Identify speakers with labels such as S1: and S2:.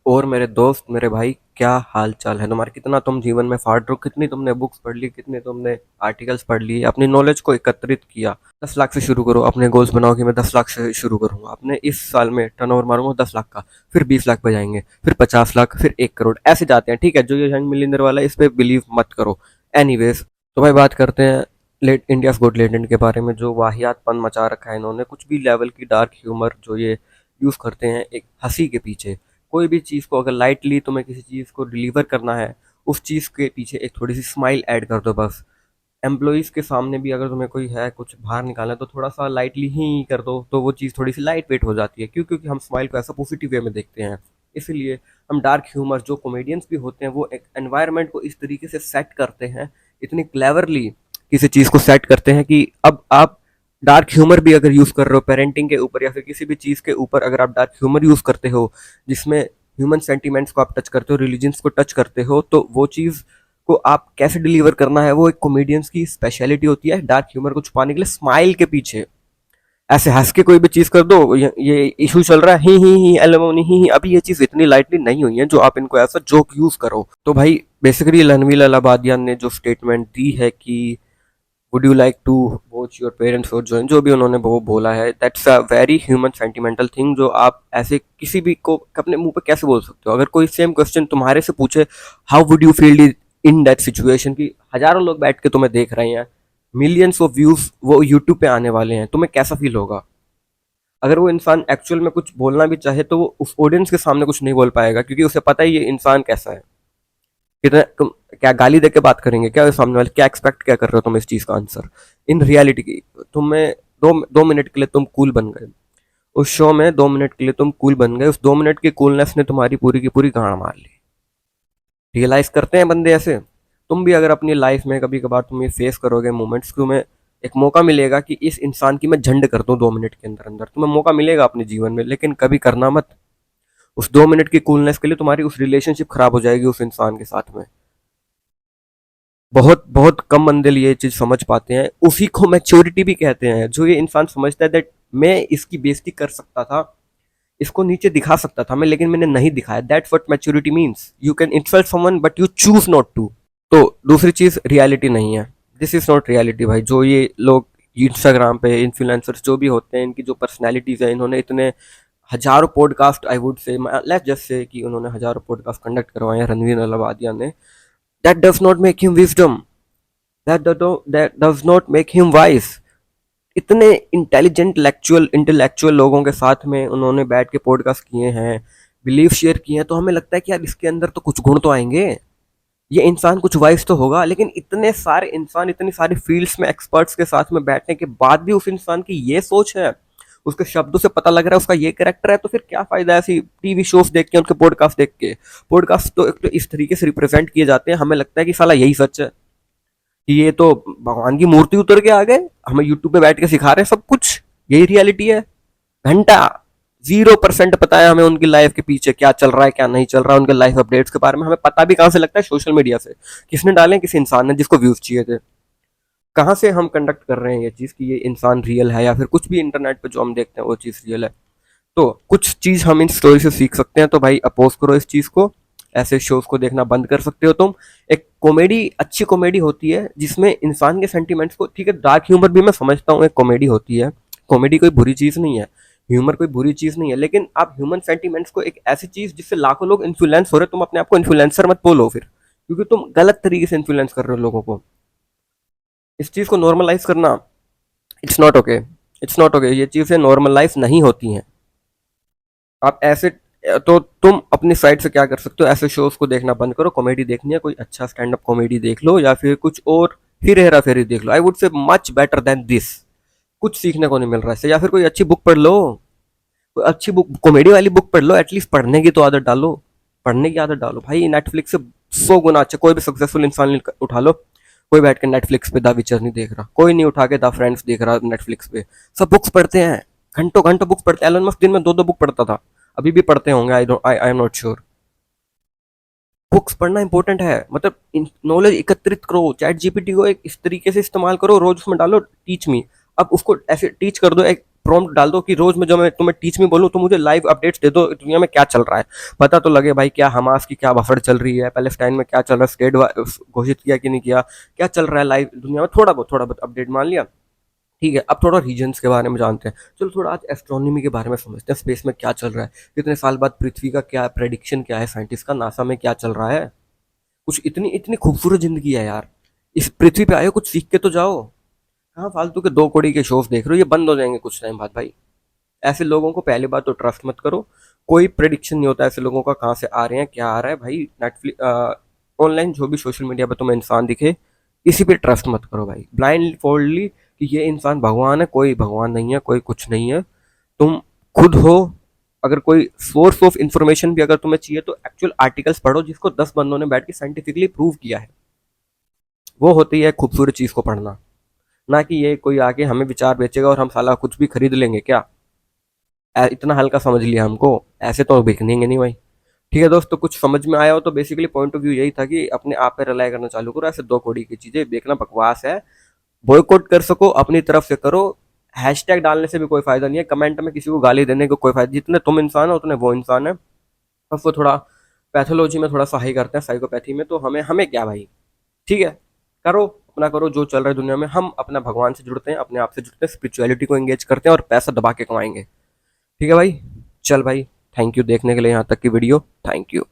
S1: और मेरे दोस्त, मेरे भाई, क्या हाल चाल है तुम्हारा? कितना तुम जीवन में फाड़ रहे हो, कितनी तुमने बुक्स पढ़ ली, कितने तुमने आर्टिकल्स पढ़ लिए, अपनी नॉलेज को एकत्रित किया। 10 लाख से शुरू करो, अपने गोल्स बनाओ कि मैं 10 लाख से शुरू करूंगा, अपने इस साल में टर्नओवर मारूंगा 10 लाख का, फिर 20 लाख पे जाएंगे, फिर 50 लाख, फिर 1 करोड़, ऐसे जाते हैं। ठीक है, जो ये यंग मिलियनर वाला है, इस पे बिलीव मत करो। एनीवेज, तो भाई बात करते हैं लेट इंडियाज गोट लेजेंड के बारे में। जो वाहियातपन मचा रखा है इन्होंने, कुछ भी लेवल की डार्क ह्यूमर जो ये यूज करते हैं एक हंसी के पीछे। कोई भी चीज़ को अगर लाइटली तुम्हें किसी चीज़ को डिलीवर करना है, उस चीज़ के पीछे एक थोड़ी सी स्माइल ऐड कर दो बस। एम्प्लॉयज़ के सामने भी अगर तुम्हें कोई है कुछ बाहर निकालना है, तो थोड़ा सा लाइटली ही कर दो, तो वो चीज़ थोड़ी सी लाइट वेट हो जाती है। क्यों? क्योंकि हम स्माइल को ऐसा पॉजिटिव वे में देखते हैं। इसीलिए हम डार्क ह्यूमर जो कॉमेडियंस भी होते हैं, वो एक एनवायरनमेंट को इस तरीके से सेट करते हैं, इतनी क्लेवरली किसी चीज़ को सेट करते हैं कि अब आप डार्क ह्यूमर भी अगर यूज़ कर रहे हो पेरेंटिंग के ऊपर या फिर किसी भी चीज़ के ऊपर, अगर आप डार्क ह्यूमर यूज़ करते हो जिसमें ह्यूमन सेंटिमेंट्स को आप टच करते हो, रिलीजन्स को टच करते हो, तो वो चीज़ को आप कैसे डिलीवर करना है, वो एक कॉमेडियंस की स्पेशलिटी होती है। डार्क ह्यूमर को छुपाने के लिए स्माइल के पीछे ऐसे हंस के कोई भी चीज कर दो, ये इशू चल रहा है, ही एलिमोनी ही, अभी ये चीज इतनी लाइटली नहीं हुई है जो आप इनको ऐसा जोक यूज करो। तो भाई बेसिकली रणवीर अलाहाबादियान ने जो स्टेटमेंट दी है कि would you like to watch your parents और जो भी उन्होंने वो बोला है, that's a very human sentimental thing, जो आप ऐसे किसी भी को अपने मुंह पे कैसे बोल सकते हो? अगर कोई सेम क्वेश्चन तुम्हारे से पूछे, how would you feel in that situation, की हजारों लोग बैठ के तुम्हें देख रहे हैं, मिलियंस ऑफ व्यूज वो यूट्यूब पे आने वाले हैं, तुम्हें कैसा फील होगा? अगर वो इंसान एक्चुअल में कुछ बोलना भी चाहे, तो वो उस ऑडियंस के सामने कुछ नहीं बोल पाएगा, क्योंकि उसे पता है ये इंसान कैसा है। कितना तुम क्या गाली देके बात करेंगे क्या सामने वाले? क्या एक्सपेक्ट क्या कर रहे हो तुम इस चीज का आंसर? इन रियलिटी की तुम्हें दो दो मिनट के लिए तुम कूल बन गए, उस शो में 2 मिनट के लिए तुम कूल बन गए, उस 2 मिनट की कूलनेस ने तुम्हारी पूरी की पूरी गांड मार ली। रियलाइज करते हैं बंदे ऐसे। तुम भी अगर अपनी लाइफ में कभी कभार तुम ये फेस करोगे मोमेंट्स, तुम्हें एक मौका मिलेगा कि इस इंसान की मैं झंड कर दूं 2 मिनट के अंदर अंदर, तुम्हें मौका मिलेगा अपने जीवन में, लेकिन कभी करना मत। उस 2 मिनट की कूलनेस के लिए तुम्हारी उस रिलेशनशिप खराब हो जाएगी उस इंसान के साथ में। बहुत बहुत कम बंदे ये चीज समझ पाते हैं, उसी को मैच्योरिटी भी कहते हैं। जो ये इंसान समझता है दैट मैं इसकी बेइज्जती कर सकता था, इसको नीचे दिखा सकता था मैं, लेकिन मैंने नहीं दिखाया, that's what maturity means. You can insult someone but you choose not to. तो दूसरी चीज रियलिटी नहीं है, दिस इज नॉट रियलिटी भाई। जो ये लोग इंस्टाग्राम पे इन्फ्लुएंसर्स जो भी होते हैं, इनकी जो पर्सनैलिटीज है, इन्होंने इतने हजारों पॉडकास्ट, आई वुड से लेट्स जस्ट से कि उन्होंने हजारों पॉडकास्ट कंडक्ट करवाए हैं रणवीर अलाहाबादिया ने, that does not make him wisdom, that does not make him wise. इतने इंटेलेक्चुअल लोगों के साथ में उन्होंने बैठ के पॉडकास्ट किए हैं, बिलीफ शेयर किए हैं, तो हमें लगता है कि यार इसके अंदर तो कुछ गुण तो आएंगे, ये इंसान कुछ वाइज तो होगा। लेकिन इतने सारे इंसान इतनी सारी फील्ड्स में एक्सपर्ट्स के साथ में बैठने के बाद भी उस इंसान की ये सोच है, उसके शब्दों से पता लग रहा है उसका ये कैरेक्टर है, तो फिर क्या फायदा ऐसी टीवी शोज देख के, उनके पॉडकास्ट देख के? पॉडकास्ट तो एक तो इस तरीके से रिप्रेजेंट किए जाते हैं, हमें लगता है कि साला यही सच है, कि ये तो भगवान की मूर्ति उतर के आ गए, हमें यूट्यूब पे बैठ के सिखा रहे हैं सब कुछ, यही रियलिटी है। घंटा 0% पता है हमें उनकी लाइफ के पीछे क्या चल रहा है, क्या नहीं चल रहा है, उनके लाइफ अपडेट्स के बारे में हमें पता भी कहाँ से लगता है? सोशल मीडिया से। किसने डाले? किसी इंसान ने जिसको व्यूज चाहिए थे। कहाँ से हम कंडक्ट कर रहे हैं ये चीज़ कि ये इंसान रियल है, या फिर कुछ भी इंटरनेट पे जो हम देखते हैं वो चीज़ रियल है? तो कुछ चीज़ हम इन स्टोरी से सीख सकते हैं, तो भाई अपोज करो इस चीज़ को, ऐसे शोज को देखना बंद कर सकते हो तुम। एक कॉमेडी, अच्छी कॉमेडी होती है जिसमें इंसान के सेंटिमेंट्स को, ठीक है डार्क ह्यूमर भी मैं समझता हूँ एक कॉमेडी होती है, कॉमेडी कोई बुरी चीज़ नहीं है, ह्यूमर कोई बुरी चीज़ नहीं है, लेकिन आप ह्यूमन सेंटिमेंट्स को एक ऐसी चीज़ जिससे लाखों लोग इन्फ्लुएंस हो रहे, तुम अपने आप को इन्फ्लुएंसर मत बोलो फिर, क्योंकि तुम गलत तरीके से इन्फ्लुएंस कर रहे हो लोगों को। इस चीज़ को नॉर्मलाइज करना, it's not okay, it's not okay, ये चीज़ें नॉर्मलाइज नहीं होती हैं। आप ऐसे, तो तुम अपनी साइड से क्या कर सकते हो? ऐसे शोज को देखना बंद करो, कॉमेडी देखनी है कोई अच्छा स्टैंड अप कॉमेडी देख लो, या फिर कुछ और फिर हेरा फेरी देख लो। I would say much better than this. कुछ सीखने को नहीं मिल रहा है इससे। या फिर कोई अच्छी बुक पढ़ लो, कोई अच्छी बुक, कॉमेडी वाली बुक पढ़ लो, एटलीस्ट पढ़ने की तो आदत डालो, पढ़ने की आदत डालो भाई। नेटफ्लिक्स से 100 गुना अच्छा कोई भी सक्सेसफुल इंसान उठा लो, कोई बैठ के नेटफ्लिक्स पे द विचर नहीं देख रहा, कोई नहीं उठा के द फ्रेंड्स देख रहा नेटफ्लिक्स पे। सब बुक्स पढ़ते हैं, घंटों घंटों बुक्स पढ़ते हैं। एलन मस्क दिन में 2-2 बुक पढ़ता था, अभी भी पढ़ते होंगे, I am not sure. Books पढ़ना इंपॉर्टेंट है, मतलब नॉलेज एकत्रित करो। चैट जीपीटी को एक इस तरीके से इस्तेमाल करो, रोज उसमें डालो टीच मी, अब उसको ऐसे टीच कर दो, एक प्रॉम्प्ट डाल दो कि रोज में जो मैं तुम्हें टीच में बोलूँ तो मुझे लाइव अपडेट्स दे दो, दुनिया में क्या चल रहा है, पता तो लगे भाई। क्या हमास की क्या भसड़ चल रही है, पैलेस्टाइन में क्या चल रहा है, स्टेट घोषित किया कि नहीं किया, क्या चल रहा है लाइव दुनिया में, थोड़ा बहुत अपडेट मान लिया। ठीक है, अब थोड़ा रीजन्स के बारे में जानते हैं। चलो थोड़ा आज एस्ट्रोनॉमी के बारे में समझते हैं, स्पेस में क्या चल रहा है, कितने साल बाद पृथ्वी का क्या प्रेडिक्शन क्या है साइंटिस्ट का, नासा में क्या चल रहा है। कुछ इतनी इतनी खूबसूरत जिंदगी है यार, इस पृथ्वी पे आए हो, कुछ सीख के तो जाओ। कहाँ फालतू के 2 कौड़ी के शोज देख रहे हो, ये बंद हो जाएंगे कुछ टाइम बाद भाई। ऐसे लोगों को पहली बात तो ट्रस्ट मत करो, कोई प्रिडिक्शन नहीं होता ऐसे लोगों का, कहाँ से आ रहे हैं क्या आ रहा है भाई। नेटफ्लिक्स ऑनलाइन जो भी सोशल मीडिया पर तुम्हें इंसान दिखे, इसी पे ट्रस्ट मत करो भाई ब्लाइंड फोल्डली कि ये इंसान भगवान है। कोई भगवान नहीं है, कोई कुछ नहीं है, तुम खुद हो। अगर कोई सोर्स ऑफ इंफॉर्मेशन भी अगर तुम्हें चाहिए तो एक्चुअल आर्टिकल्स पढ़ो जिसको 10 बंदों ने बैठ के साइंटिफिकली प्रूव किया है। वो होती है खूबसूरत चीज को पढ़ना, ना कि ये कोई आके हमें विचार बेचेगा और हम साला कुछ भी खरीद लेंगे क्या। इतना हल्का समझ लिया हमको, ऐसे तो बिकनेंगे नहीं भाई। ठीक है दोस्तों, कुछ समझ में आया हो तो बेसिकली पॉइंट ऑफ व्यू यही था कि अपने आप पे रिलाई करना चालू करो, ऐसे 2 कौड़ी की चीजें देखना बकवास है। बॉयकॉट कर सको अपनी तरफ से करो, हैशटैग डालने से भी कोई फायदा नहीं है, कमेंट में किसी को गाली देने को कोई फायदा, जितने तुम इंसान हो उतने वो इंसान है। बस वो थोड़ा पैथोलॉजी में थोड़ा सही करते हैं, साइकोपैथी में, तो हमें हमें क्या भाई। ठीक है, करो अपना, करो जो चल रहा है दुनिया में। हम अपना भगवान से जुड़ते हैं, अपने आप से जुड़ते हैं, स्पिरिचुअलिटी को एंगेज करते हैं और पैसा दबा के कमाएंगे। ठीक है भाई, चल भाई, थैंक यू देखने के लिए यहाँ तक की वीडियो, थैंक यू।